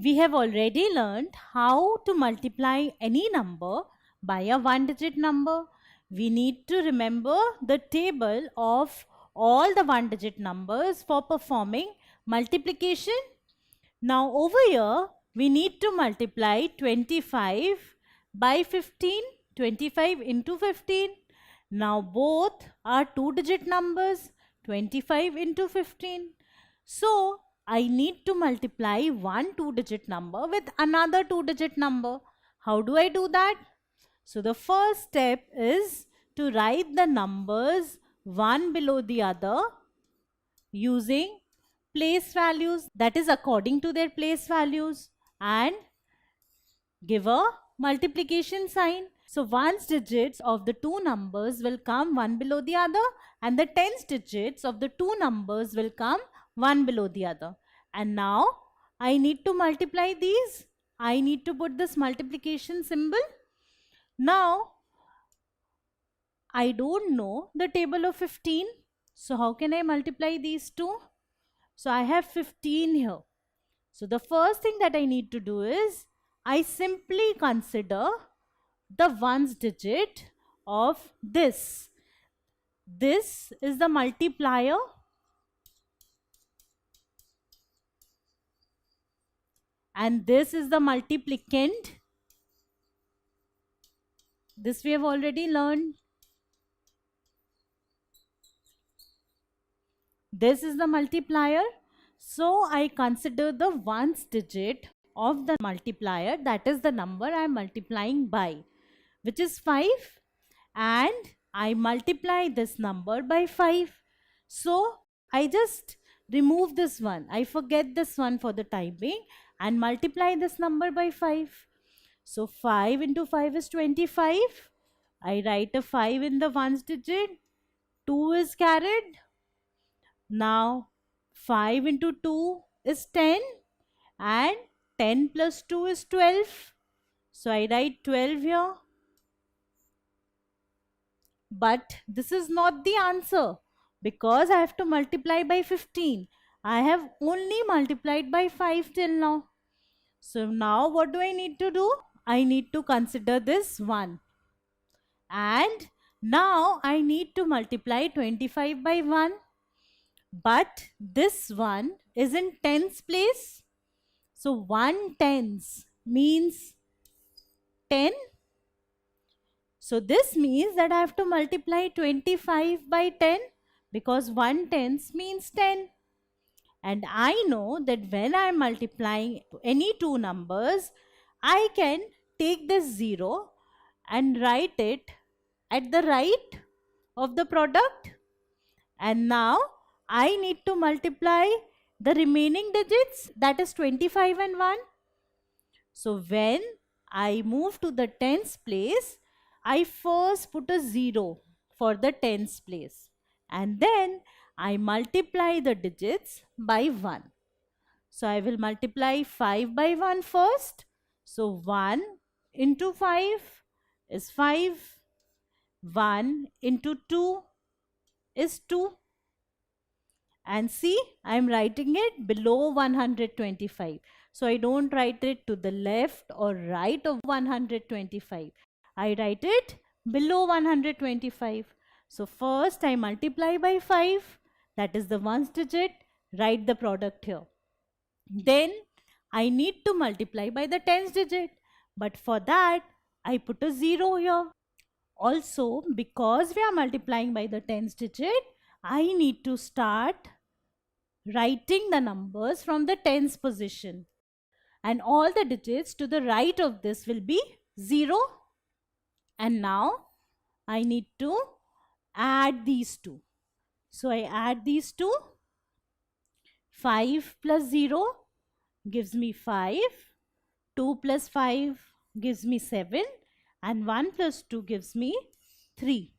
we have already learned how to multiply any number by a one-digit number. We need to remember the table of all the one-digit numbers for performing multiplication. Now over here, we need to multiply 25 by 15, 25 into 15. Now both are two-digit numbers, 25 into 15. So I need to multiply one two-digit number with another two-digit number. How do I do that? So the first step is to write the numbers one below the other using place values, that is according to their place values, and give a multiplication sign. So ones digits of the two numbers will come one below the other, and the tens digits of the two numbers will come one below the other. And now I need to multiply these. I need to put this multiplication symbol. Now I don't know the table of 15. So how can I multiply these two? So I have 15 here. So the first thing that I need to do is I simply consider the ones digit of this. This is the multiplier and this is the multiplicand. This we have already learned. This is the multiplier. So I consider the ones digit of the multiplier, that is the number I am multiplying by, which is 5, and I multiply this number by 5. So I just remove this one. I forget this one for the time being and multiply this number by 5. So 5 into 5 is 25. I write a 5 in the ones digit. 2 is carried. Now 5 into 2 is 10 and 10 plus 2 is 12. So I write 12 here. But this is not the answer because I have to multiply by 15. I have only multiplied by 5 till now. So now what do I need to do? I need to consider this 1. And now I need to multiply 25 by 1. But this one is in tens place. So 1 tens means 10. So this means that I have to multiply 25 by 10 because 1 tens means 10. And I know that when I am multiplying any two numbers, I can take this 0 and write it at the right of the product. And now I need to multiply the remaining digits, that is 25 and 1. So when I move to the tens place, I first put a 0 for the tens place and then I multiply the digits by 1. So I will multiply 5 by 1 first. So 1 into 5 is 5. 1 into 2 is 2. And see, I am writing it below 125. So I don't write it to the left or right of 125. I write it below 125. So first I multiply by 5. That is the ones digit. Write the product here. Then I need to multiply by the tens digit. But for that, I put a 0 here. Also, because we are multiplying by the tens digit, I need to start writing the numbers from the tens position. And all the digits to the right of this will be 0. And now I need to add these two. So I add these two. 5 plus 0 gives me 5. 2 plus 5 gives me 7. And 1 plus 2 gives me 3.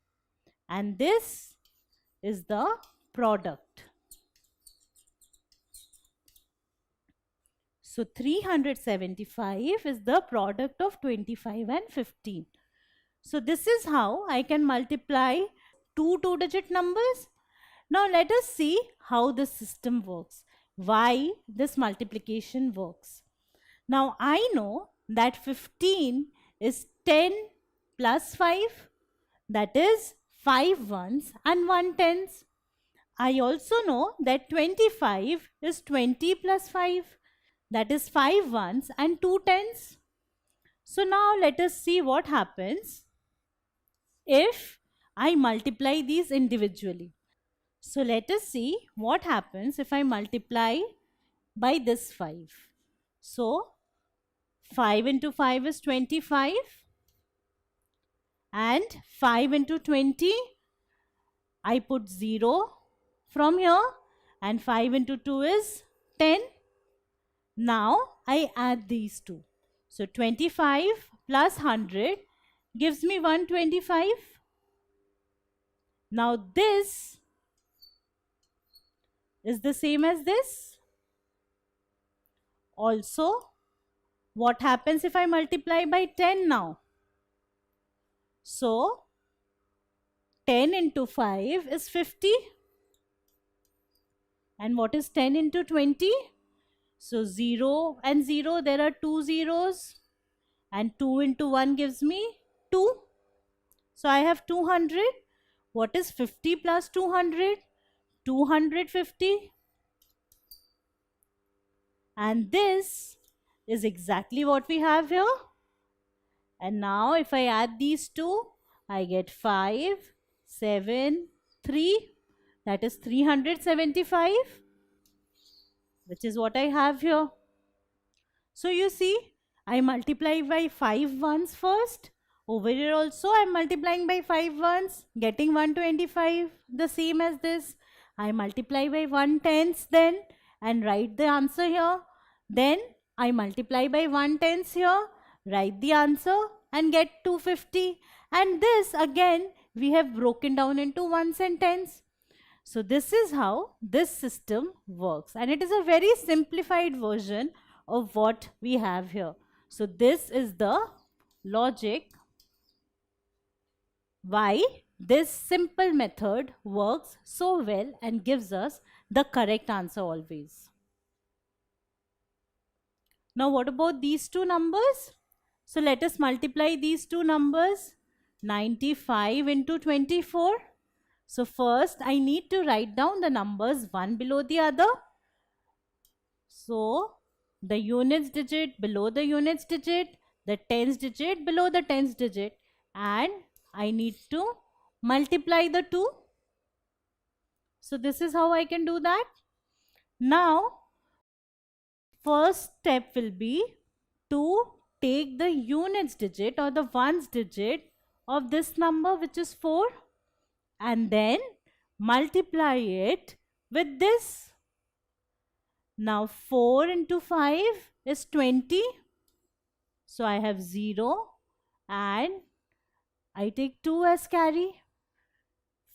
And this is the product. So 375 is the product of 25 and 15. So this is how I can multiply two two-digit numbers. Now let us see how this system works, why this multiplication works. Now I know that 15 is 10 plus 5, that is 5 ones and 1 tens. I also know that 25 is 20 plus 5, that is 5 ones and 2 tens. So now let us see what happens if I multiply these individually. So let us see what happens if I multiply by this 5. So 5 into 5 is 25 and 5 into 20, I put 0 from here and 5 into 2 is 10. Now I add these two. So 25 plus 100 gives me 125. Now this is the same as this. Also, what happens if I multiply by 10 now? So 10 into 5 is 50. And what is 10 into 20? So 0 and 0, there are two zeros. And 2 into 1 gives me 2. So I have 200. What is 50 plus 200? 250. And this is exactly what we have here. And now if I add these two, I get 5, 7, 3. That is 375, which is what I have here. So you see, I multiply by 5 ones first. Over here also I am multiplying by 5 ones, getting 125, the same as this. I multiply by 1 tenths then and write the answer here. Then I multiply by 1 tenths here, write the answer and get 250. And this again we have broken down into ones and tens. So this is how this system works, and it is a very simplified version of what we have here. So this is the logic why this simple method works so well and gives us the correct answer always. Now what about these two numbers? So let us multiply these two numbers. 95 into 24. So first I need to write down the numbers one below the other. So the units digit below the units digit, the tens digit below the tens digit, and I need to multiply the two. So this is how I can do that. Now first step will be to take the units digit or the ones digit of this number, which is 4, and then multiply it with this. Now 4 into 5 is 20. So I have 0 and I take 2 as carry.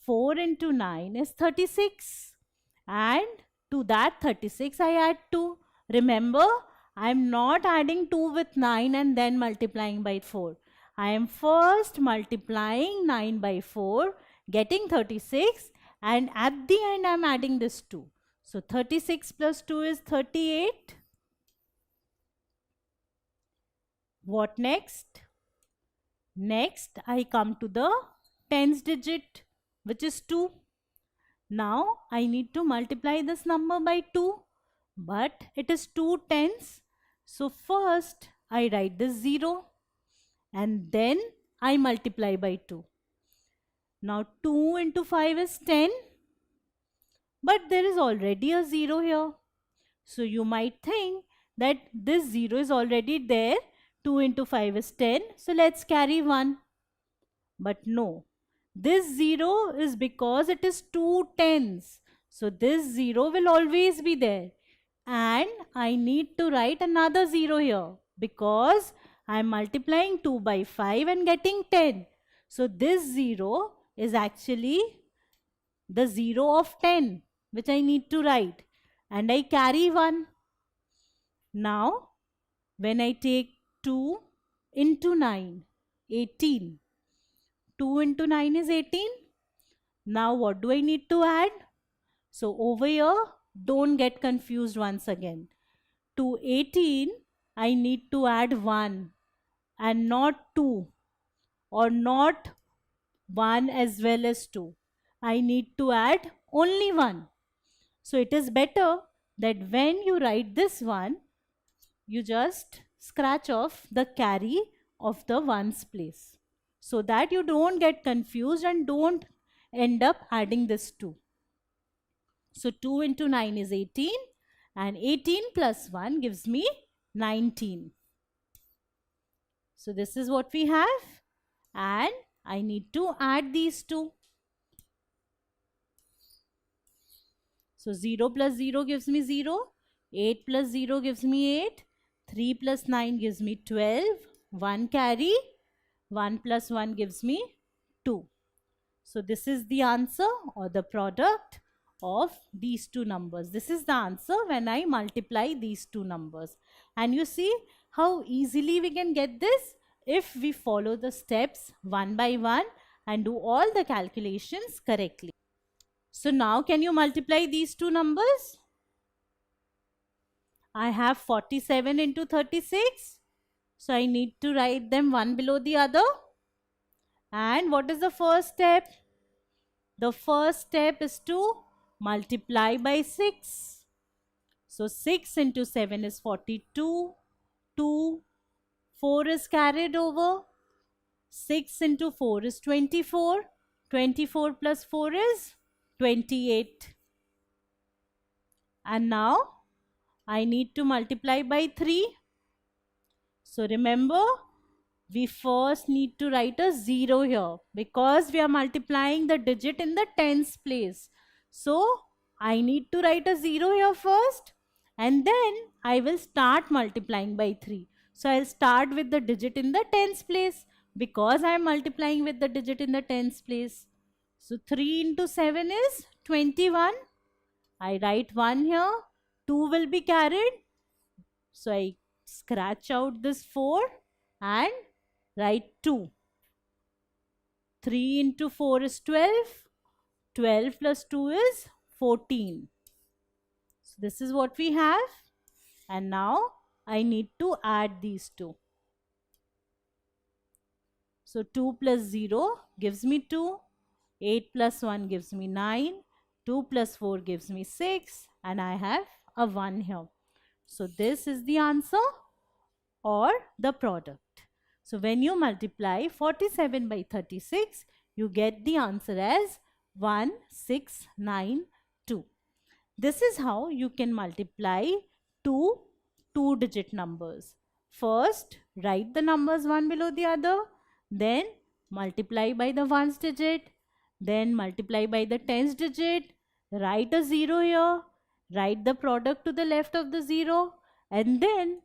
4 into 9 is 36. And to that 36 I add 2. Remember, I am not adding 2 with 9 and then multiplying by 4. I am first multiplying 9 by 4, getting 36, and at the end I am adding this 2. So 36 plus 2 is 38. What next? Next, I come to the tens digit, which is 2. Now, I need to multiply this number by 2, but it is 2 tens. So first, I write this 0 and then I multiply by 2. Now, 2 into 5 is 10. But there is already a 0 here. So you might think that this 0 is already there. 2 into 5 is 10. So let's carry 1. But no. This 0 is because it is 2 tens. So this 0 will always be there. And I need to write another 0 here because I am multiplying 2 by 5 and getting 10. So this 0 is actually the 0 of 10, which I need to write, and I carry 1. Now when I take 2 into 9, 18. 2 into 9 is 18. Now what do I need to add? So over here, don't get confused once again. To 18, I need to add 1 and not 2, or not 1 as well as 2. I need to add only 1. So it is better that when you write this one, you just scratch off the carry of the ones place, so that you don't get confused and don't end up adding this 2. So 2 into 9 is 18, and 18 plus 1 gives me 19. So this is what we have, and I need to add these two. So 0 plus 0 gives me 0, 8 plus 0 gives me 8, 3 plus 9 gives me 12, 1 carry, 1 plus 1 gives me 2. So this is the answer, or the product of these two numbers. This is the answer when I multiply these two numbers. And you see how easily we can get this if we follow the steps one by one and do all the calculations correctly. So now can you multiply these two numbers? I have 47 into 36. So I need to write them one below the other. And what is the first step? The first step is to multiply by 6. So 6 into 7 is 42. 2, 4 is carried over. 6 into 4 is 24. 24 plus 4 is 28. And now I need to multiply by 3. So remember, we first need to write a 0 here because we are multiplying the digit in the tens place. So I need to write a 0 here first, and then I will start multiplying by 3. So I'll start with the digit in the tens place because I am multiplying with the digit in the tens place. So 3 into 7 is 21. I write 1 here, 2 will be carried. So I scratch out this 4 and write 2. 3 into 4 is 12. 12 plus 2 is 14. So this is what we have. And now I need to add these two. So 2 plus 0 gives me 2. 8 plus 1 gives me 9. 2 plus 4 gives me 6. And I have a 1 here. So this is the answer, or the product. So when you multiply 47 by 36, you get the answer as 1692. This is how you can multiply two two-digit numbers. First, write the numbers one below the other, then multiply by the ones digit, then multiply by the tens digit, write a 0 here, write the product to the left of the 0, and then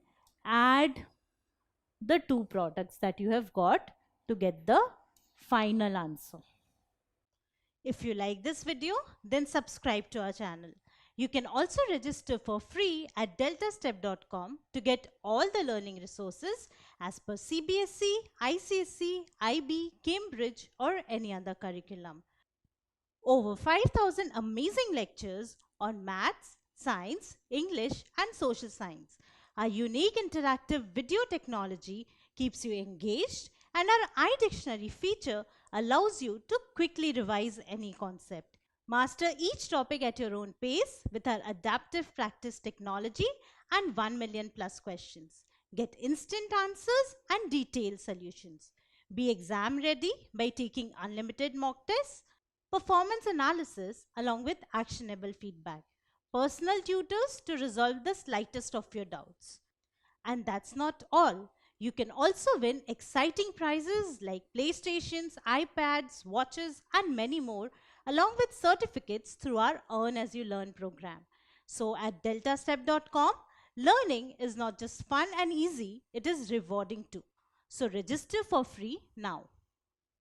add the two products that you have got to get the final answer. If you like this video, then subscribe to our channel. You can also register for free at deltastep.com to get all the learning resources as per CBSE, ICSE, IB, Cambridge or any other curriculum. Over 5,000 amazing lectures on maths, science, English and social science. Our unique interactive video technology keeps you engaged, and our iDictionary feature allows you to quickly revise any concept. Master each topic at your own pace with our adaptive practice technology and 1 million plus questions. Get instant answers and detailed solutions. Be exam ready by taking unlimited mock tests, performance analysis along with actionable feedback, personal tutors to resolve the slightest of your doubts. And that's not all. You can also win exciting prizes like PlayStations, iPads, watches, and many more, along with certificates through our Earn As You Learn program. So at deltastep.com, learning is not just fun and easy, it is rewarding too. So register for free now.